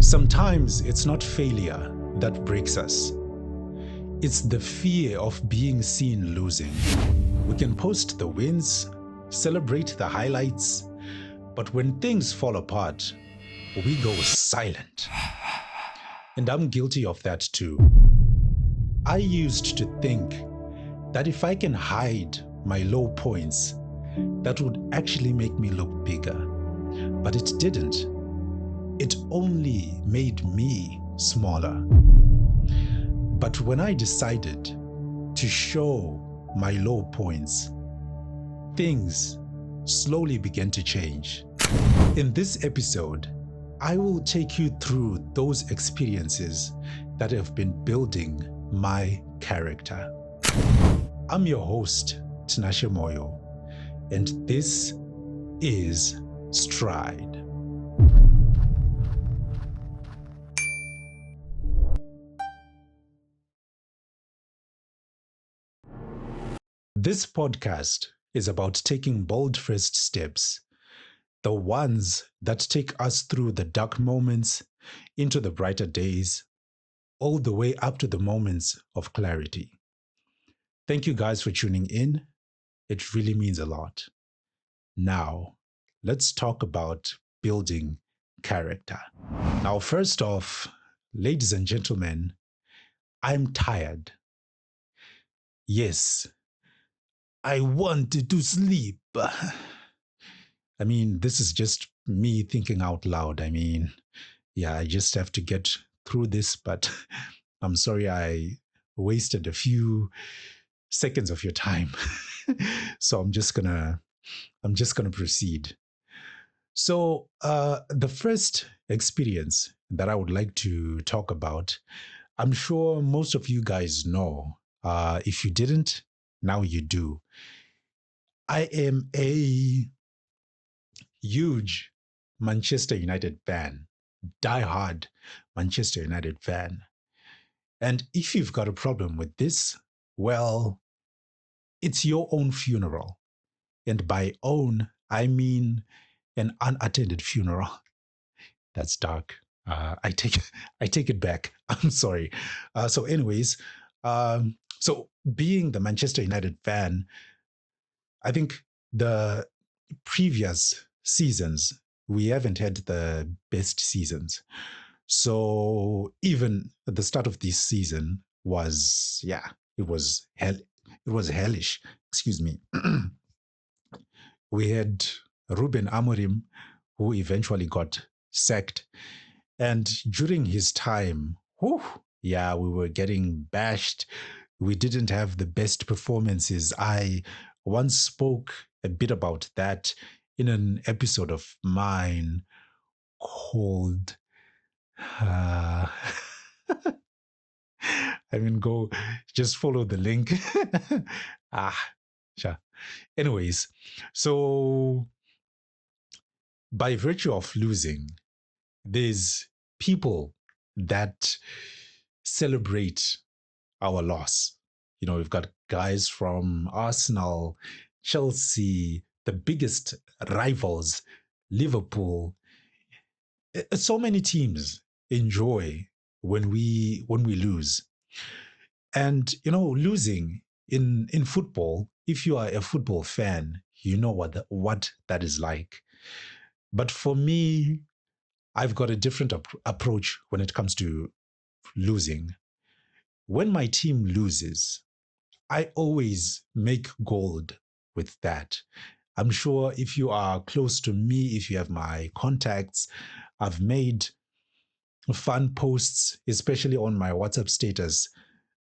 Sometimes it's not failure that breaks us. It's the fear of being seen losing. We can post the wins, celebrate the highlights, but when things fall apart, we go silent. And I'm guilty of that too. I used to think that if I can hide my low points, that would actually make me look bigger. But it didn't. It only made me smaller. But when I decided to show my low points, things slowly began to change. In this episode, I will take you through those experiences that have been building my character. I'm your host, Tinashe Moyo, and this is Stride. This podcast is about taking bold first steps, the ones that take us through the dark moments into the brighter days, all the way up to the moments of clarity. Thank you guys for tuning in. It really means a lot. Now, let's talk about building character. Now, first off, ladies and gentlemen, I'm tired. Yes, I wanted to sleep. I mean, this is just me thinking out loud. I just have to get through this, but I'm sorry I wasted a few seconds of your time. So I'm just gonna proceed. So the first experience that I would like to talk about, I'm sure most of you guys know. If you didn't, now you do. I am a huge Manchester United fan, die-hard Manchester United fan. And if you've got a problem with this, well, it's your own funeral. And by own, I mean an unattended funeral. That's dark. I take it back. I'm sorry. So being the Manchester United fan, I think the previous seasons we haven't had the best seasons. So even at the start of this season it was hellish. Excuse me. We had Ruben Amorim, who eventually got sacked. And during his time, we were getting bashed. We didn't have the best performances. I once spoke a bit about that in an episode of mine called go just follow the link. Sure. Anyways, so by virtue of losing, there's people that celebrate our loss. You know, we've got guys from Arsenal, Chelsea, the biggest rivals, Liverpool. So many teams enjoy when we lose. And losing in football, if you are a football fan, you know what that is like. But for me, I've got a different approach when it comes to losing. When my team loses, I always make gold with that. I'm sure if you are close to me, if you have my contacts, I've made fun posts, especially on my WhatsApp status,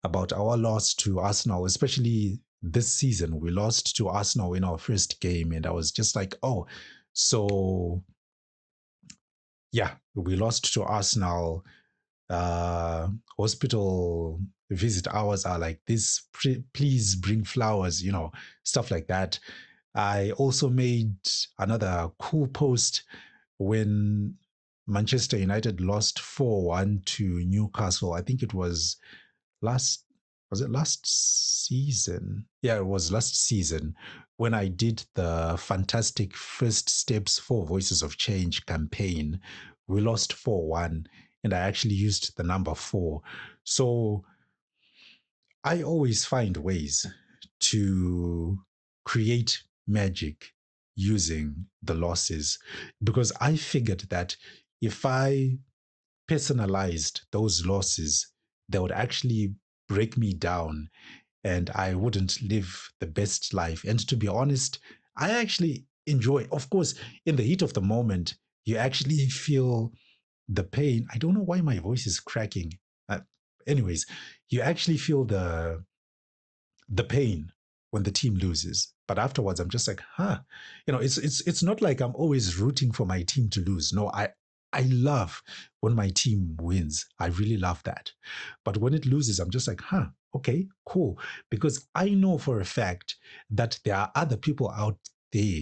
about our loss to Arsenal, especially this season. We lost to Arsenal in our first game, and I was just like, oh, so yeah, we lost to Arsenal. Hospital visit hours are like this. Please bring flowers, stuff like that. I also made another cool post when Manchester United lost 4-1 to Newcastle. I think it was last season? Yeah, it was last season when I did the fantastic First Steps for Voices of Change campaign. We lost 4-1. and I actually used the number 4. So I always find ways to create magic using the losses, because I figured that if I personalized those losses, they would actually break me down and I wouldn't live the best life. And to be honest, I actually enjoy, of course, in the heat of the moment, you actually feel the pain. I don't know why my voice is cracking. Uh, Anyways, you actually feel the pain when the team loses. But afterwards, I'm just like, huh, it's not like I'm always rooting for my team to lose. No, I love when my team wins. I really love that. But when it loses, I'm just like, huh, okay, cool. Because I know for a fact that there are other people out there,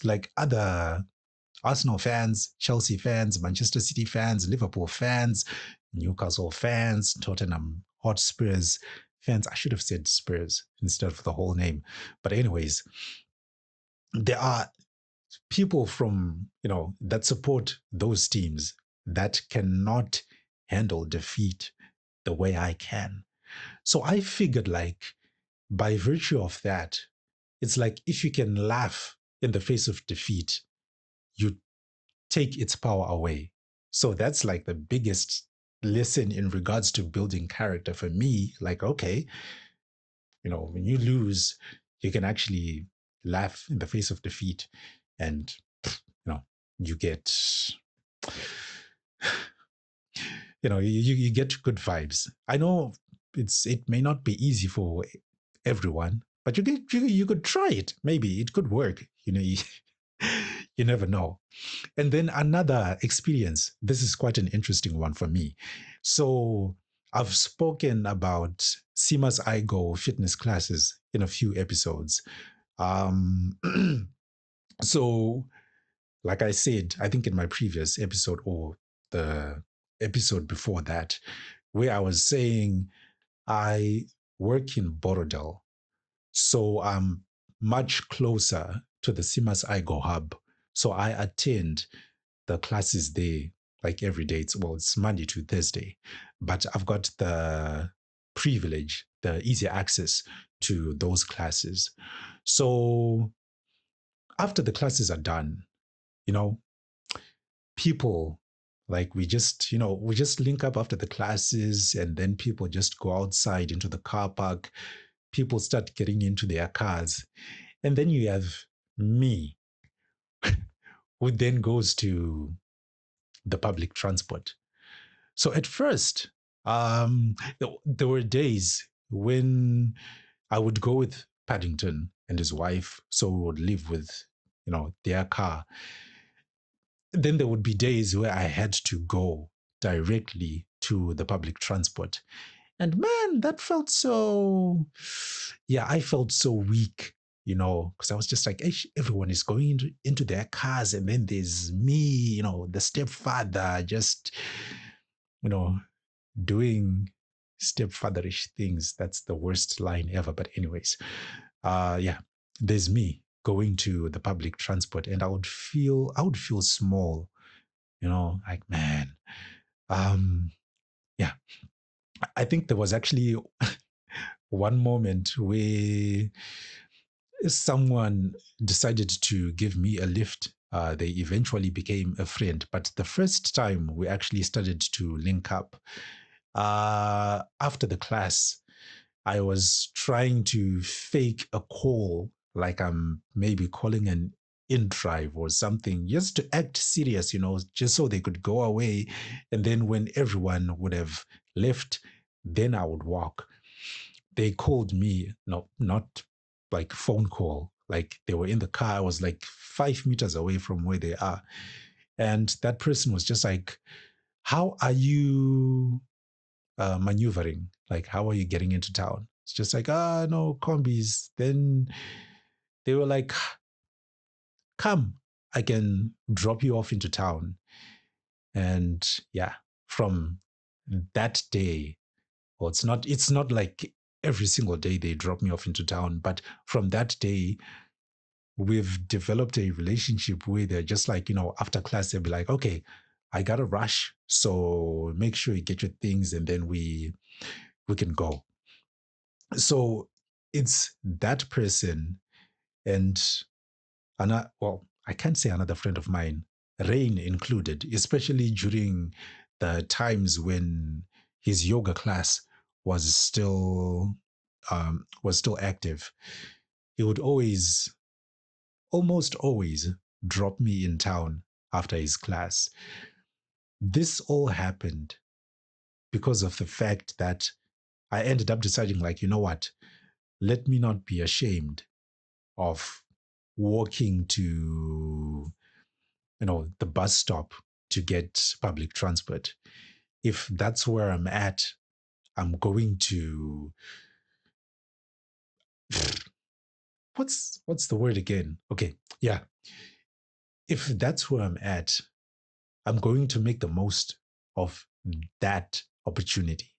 like other Arsenal fans, Chelsea fans, Manchester City fans, Liverpool fans, Newcastle fans, Tottenham Hotspurs fans. I should have said Spurs instead of the whole name. But anyways, there are people from, that support those teams that cannot handle defeat the way I can. So I figured, like, by virtue of that, it's like if you can laugh in the face of defeat, you take its power away. So that's like the biggest lesson in regards to building character for me. Like, okay, when you lose, you can actually laugh in the face of defeat, and you get, you get good vibes. I know it may not be easy for everyone, but you could try it. Maybe it could work. You never know. And then another experience. This is quite an interesting one for me. So I've spoken about Sima's iGo fitness classes in a few episodes. Um, so, like I said, I think in my previous episode or the episode before that, where I was saying I work in Borodale, so I'm much closer to the Simas iGo hub. So I attend the classes there like every day. It's Monday to Thursday, but I've got the privilege, the easy access to those classes. So after the classes are done, you know, people, like, we just link up after the classes, and then people just go outside into the car park. People start getting into their cars, and then you have me, who then goes to the public transport. So at first, there were days when I would go with Paddington and his wife, so we would live with, their car. Then there would be days where I had to go directly to the public transport. And man, that felt so, yeah, I felt so weak, because I was just like, everyone is going into their cars. And then there's me, the stepfather, just, you know, doing stepfatherish things. That's the worst line ever. But anyways, yeah, there's me going to the public transport, and I would feel small, like, man. Yeah, I think there was actually one moment where someone decided to give me a lift. They eventually became a friend, but the first time we actually started to link up, after the class, I was trying to fake a call, like I'm maybe calling an in drive or something, just to act serious, just so they could go away. And then when everyone would have left, then I would walk. They called me, no, not like phone call, like they were in the car. I was like 5 meters away from where they are. And that person was just like, how are you maneuvering? Like, how are you getting into town? It's just like, no, combis. Then they were like, come, I can drop you off into town. And yeah, from that day, well, it's not like every single day they drop me off into town, but from that day, we've developed a relationship where they're just like, after class, they'll be like, okay, I got to rush. So make sure you get your things and then we can go. So it's that person and another, well, I can't say another friend of mine, Rain included, especially during the times when his yoga class was still active. He would almost always drop me in town after his class. This all happened because of the fact that I ended up deciding, like, you know what? Let me not be ashamed of walking to, the bus stop to get public transport. If that's where I'm at, I'm going to what's the word again? Okay, yeah. If that's where I'm at, I'm going to make the most of that opportunity.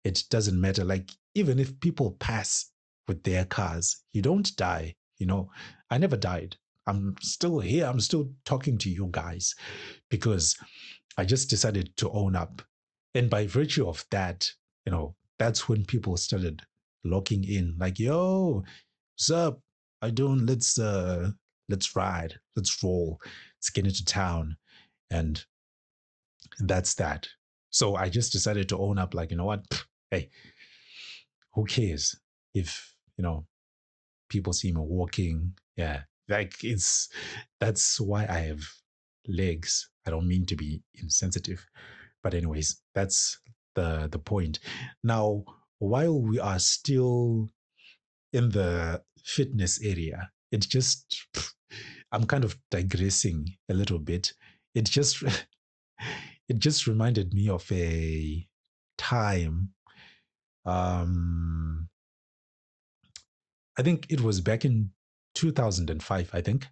It doesn't matter. Like, even if people pass with their cars, you don't die. I never died. I'm still here. I'm still talking to you guys because I just decided to own up. And by virtue of that, that's when people started locking in, like, yo, what's up? I doing? Let's ride, let's roll, let's get into town. And that's that. So I just decided to own up, like, you know what? Hey, who cares if, people see me walking? Yeah. Like, that's why I have legs. I don't mean to be insensitive. But anyways, that's the point. Now, while we are still in the fitness area, it just I'm kind of digressing a little bit. It just it just reminded me of a time. Um, I think it was back in 2005. I think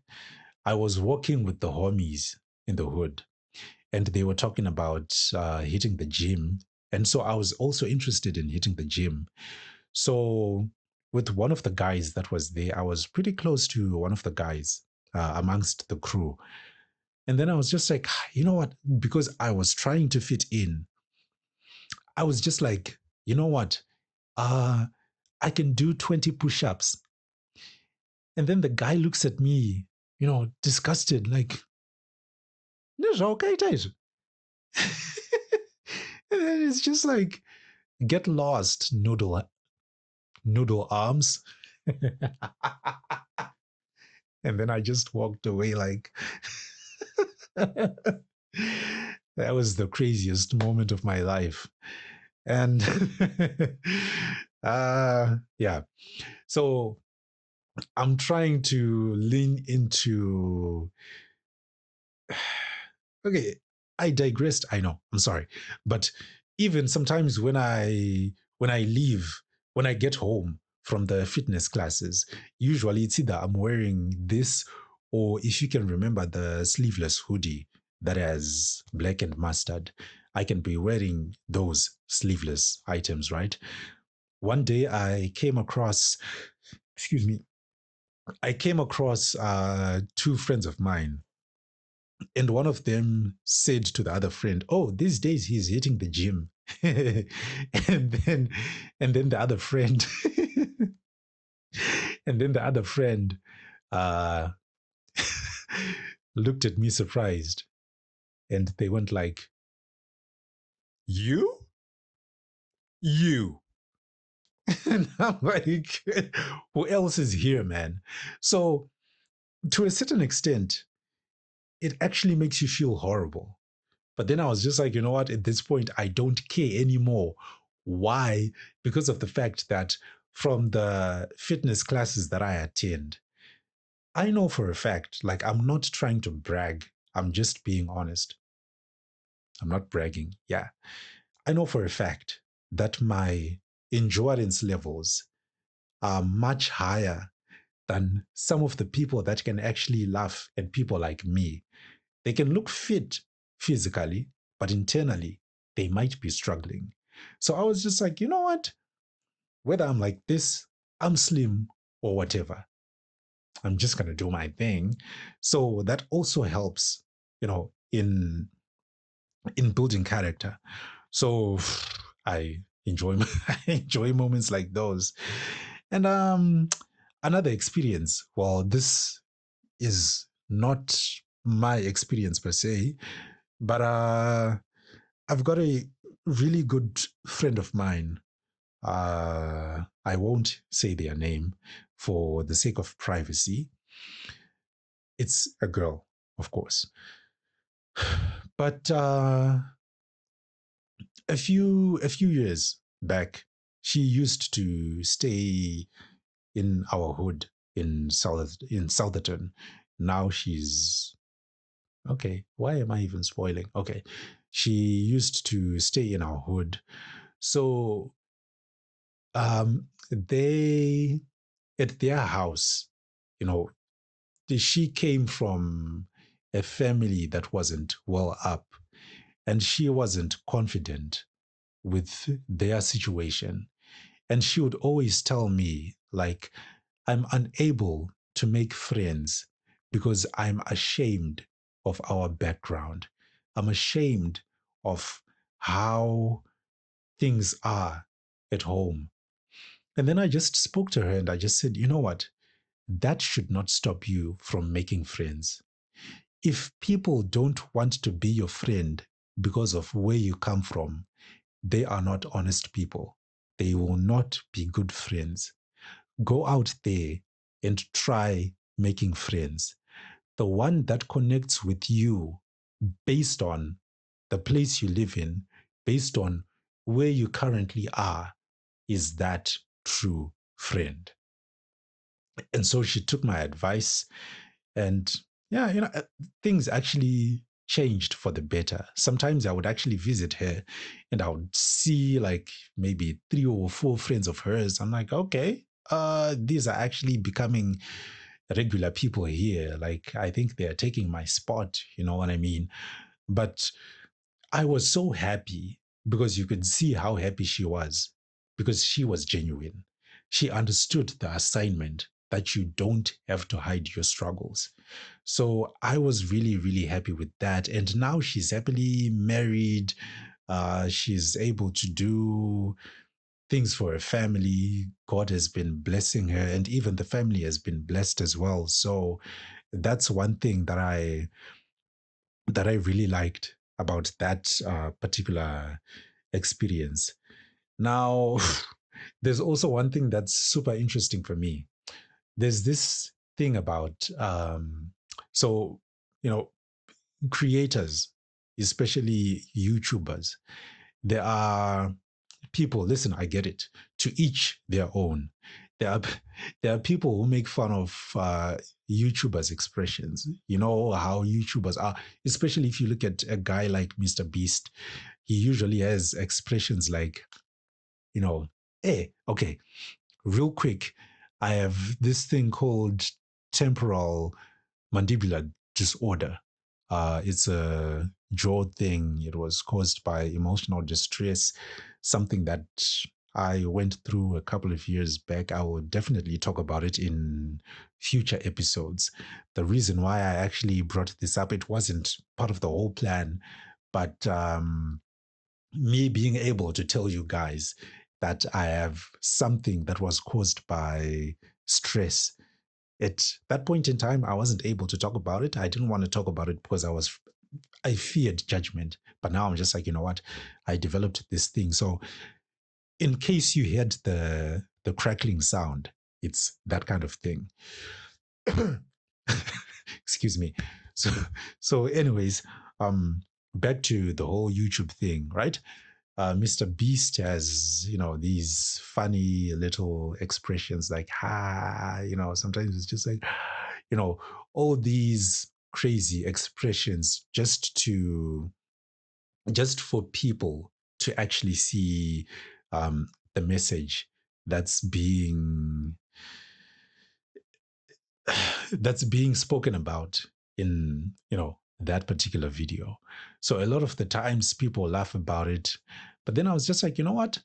I was walking with the homies in the hood, and they were talking about hitting the gym. And so I was also interested in hitting the gym. So with one of the guys that was there, I was pretty close to one of the guys amongst the crew. And then I was just like, you know what? Because I was trying to fit in, I was just like, you know what? Uh, I can do 20 push ups. And then the guy looks at me, disgusted, like, "This okay, Tate?" And then it's just like, get lost, noodle arms. And then I just walked away like that was the craziest moment of my life. And yeah. So I'm trying to lean into okay, I digressed. I know. I'm sorry. But even sometimes when I leave, when I get home from the fitness classes, usually it's either I'm wearing this or if you can remember the sleeveless hoodie that has black and mustard, I can be wearing those sleeveless items, right? One day I came across, excuse me, I came across two friends of mine, and one of them said to the other friend, "Oh, these days he's hitting the gym." and then and then the other friend and then the other friend uh looked at me surprised, and they went like, "You? You?" And I'm like, "Who else is here, man?" So to a certain extent, it actually makes you feel horrible. But then I was just like, you know what? At this point, I don't care anymore. Why? Because of the fact that from the fitness classes that I attend, I know for a fact, like, I'm not trying to brag. I'm just being honest. I'm not bragging. Yeah. I know for a fact that my endurance levels are much higher than some of the people that can actually laugh at people like me. They can look fit physically, but internally, they might be struggling. So I was just like, you know what? Whether I'm like this, I'm slim, or whatever, I'm just going to do my thing. So that also helps, in in building character. So I enjoy I enjoy moments like those. And another experience, well, this is not my experience per se, but I've got a really good friend of mine. I won't say their name for the sake of privacy. It's a girl, of course. But a few years back, she used to stay in our hood in Southerton. Now she's okay. Why am I even spoiling? Okay, she used to stay in our hood. So they at their house, you know, she came from a family that wasn't well up, and she wasn't confident with their situation. And she would always tell me, like, I'm unable to make friends because I'm ashamed of our background. I'm ashamed of how things are at home. And then I just spoke to her and I just said, you know what? That should not stop you from making friends. If people don't want to be your friend because of where you come from, they are not honest people. They will not be good friends. Go out there and try making friends. The one that connects with you based on the place you live in, based on where you currently are, is that true friend. And so she took my advice, and yeah, things actually changed for the better. Sometimes I would actually visit her and I would see like maybe 3 or 4 friends of hers. I'm like, okay, these are actually becoming regular people here. Like, I think they're taking my spot, you know what I mean? But I was so happy because you could see how happy she was because she was genuine. She understood the assignment that you don't have to hide your struggles. So I was really, really happy with that. And now she's happily married. She's able to do things for her family. God has been blessing her, and even the family has been blessed as well. So that's one thing that I really liked about that particular experience. Now, there's also one thing that's super interesting for me. There's this thing about, so, you know, creators, especially YouTubers, there are people, listen, I get it, to each their own. There are, there are people who make fun of YouTubers' expressions. You know how YouTubers are, especially if you look at a guy like Mr. Beast, he usually has expressions like, hey, okay, real quick, I have this thing called temporal mandibular disorder. It's a jaw thing. It was caused by emotional distress, something that I went through a couple of years back. I will definitely talk about it in future episodes. The reason why I actually brought this up, it wasn't part of the whole plan, but me being able to tell you guys that I have something that was caused by stress. At that point in time, I wasn't able to talk about it. I didn't want to talk about it because I feared judgment. But now I'm just like, you know what? I developed this thing. So in case you heard the crackling sound, it's that kind of thing. Excuse me. So anyways, back to the whole YouTube thing, right? Mr. Beast has, these funny little expressions like, ha, sometimes it's just like, you know, all these crazy expressions just for people to actually see the message that's being that's being spoken about in that particular video. So a lot of the times people laugh about it, but then I was just like, you know what,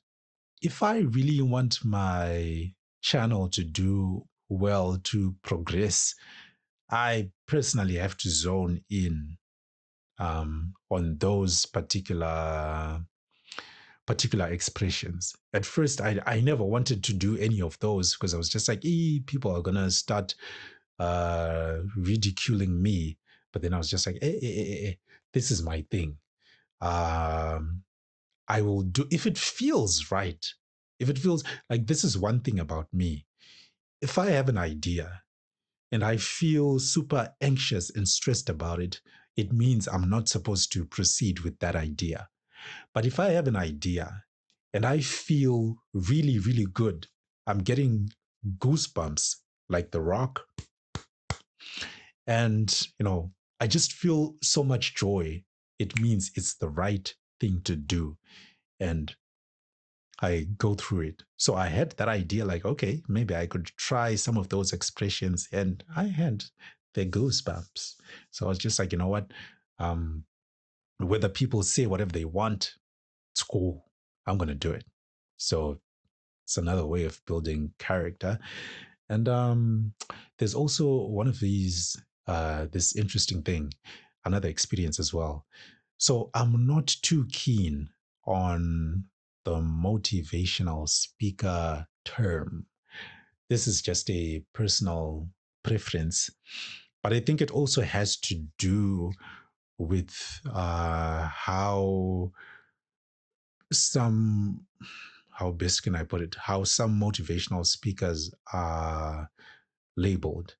if I really want my channel to do well, to progress, I personally have to zone in on those particular expressions. At first, I never wanted to do any of those because I was just like, people are gonna start ridiculing me. But then I was just like, this is my thing. I will do if it feels right. If it feels like this is one thing about me. If I have an idea and I feel super anxious and stressed about it, it means I'm not supposed to proceed with that idea. But if I have an idea and I feel really, really good, I'm getting goosebumps like The Rock. And, I just feel so much joy. It means it's the right thing to do. And I go through it. So I had that idea like, okay, maybe I could try some of those expressions. And I had the goosebumps. So I was just like, you know what? Um, whether people say whatever they want, it's cool. I'm going to do it. So it's another way of building character. And there's also one of these, this interesting thing, another experience as well. So I'm not too keen on the motivational speaker term. This is just a personal preference, but I think it also has to do with how some how best can I put it? How some motivational speakers are labeled.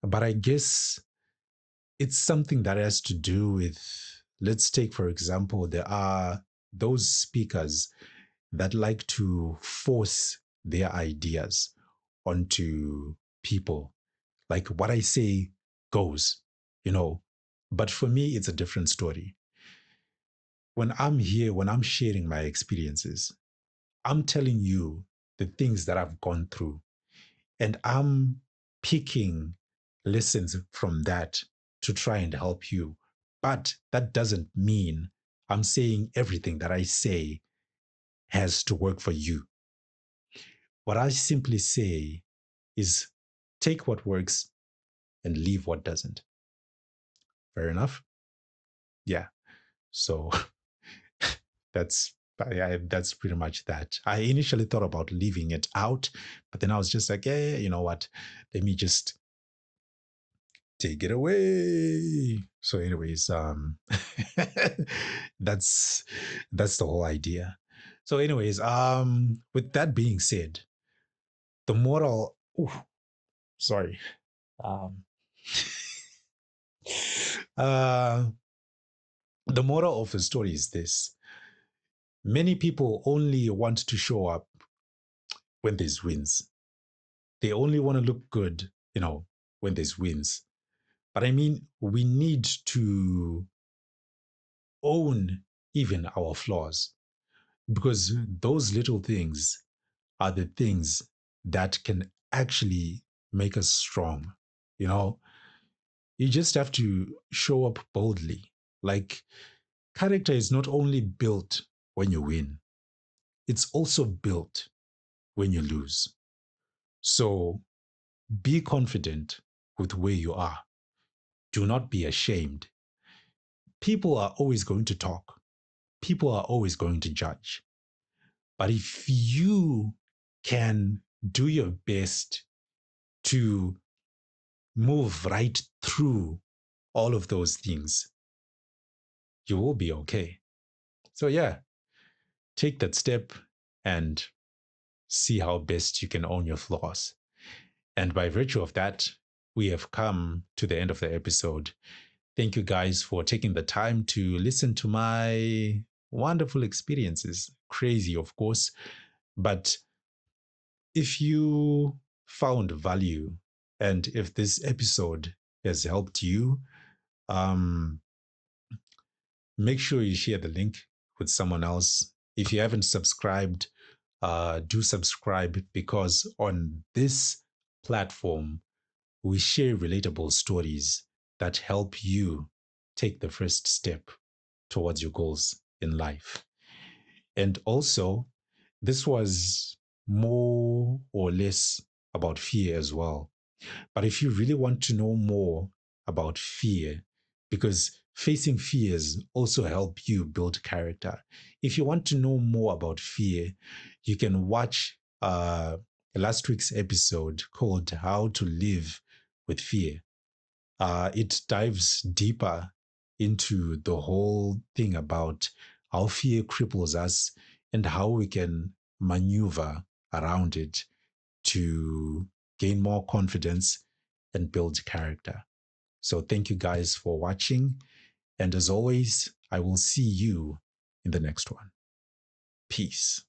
But I guess it's something that has to do with, let's take, for example, there are those speakers that like to force their ideas onto people. Like what I say goes, you know. But for me, it's a different story. When I'm here, when I'm sharing my experiences, I'm telling you the things that I've gone through, and I'm picking lessons from that to try and help you. But that doesn't mean I'm saying everything that I say has to work for you. What I simply say is take what works and leave what doesn't. Fair enough? Yeah. So that's that's pretty much that. I initially thought about leaving it out, but then I was just like, yeah, you know what? Let me just take it away. So, anyways, that's that's the whole idea. So, anyways, with that being said, the moral. Ooh, sorry. Um, uh, the moral of the story is this: many people only want to show up when there's wins. They only want to look good, when there's wins. But I mean, we need to own even our flaws, because those little things are the things that can actually make us strong. You know, you just have to show up boldly. Like, character is not only built when you win, it's also built when you lose. So be confident with where you are. Do not be ashamed. People are always going to talk, people are always going to judge. But if you can do your best to move right through all of those things, you will be okay. So, yeah, take that step and see how best you can own your flaws. And by virtue of that, we have come to the end of the episode. Thank you guys for taking the time to listen to my wonderful experiences. Crazy, of course. But if you found value and if this episode has helped you, um, make sure you share the link with someone else. If you haven't subscribed, do subscribe, because on this platform, we share relatable stories that help you take the first step towards your goals in life. And also, this was more or less about fear as well. But if you really want to know more about fear, because facing fears also help you build character. If you want to know more about fear, you can watch last week's episode called How to Live with Fear. It dives deeper into the whole thing about how fear cripples us and how we can maneuver around it to gain more confidence and build character. So, thank you guys for watching. And as always, I will see you in the next one. Peace.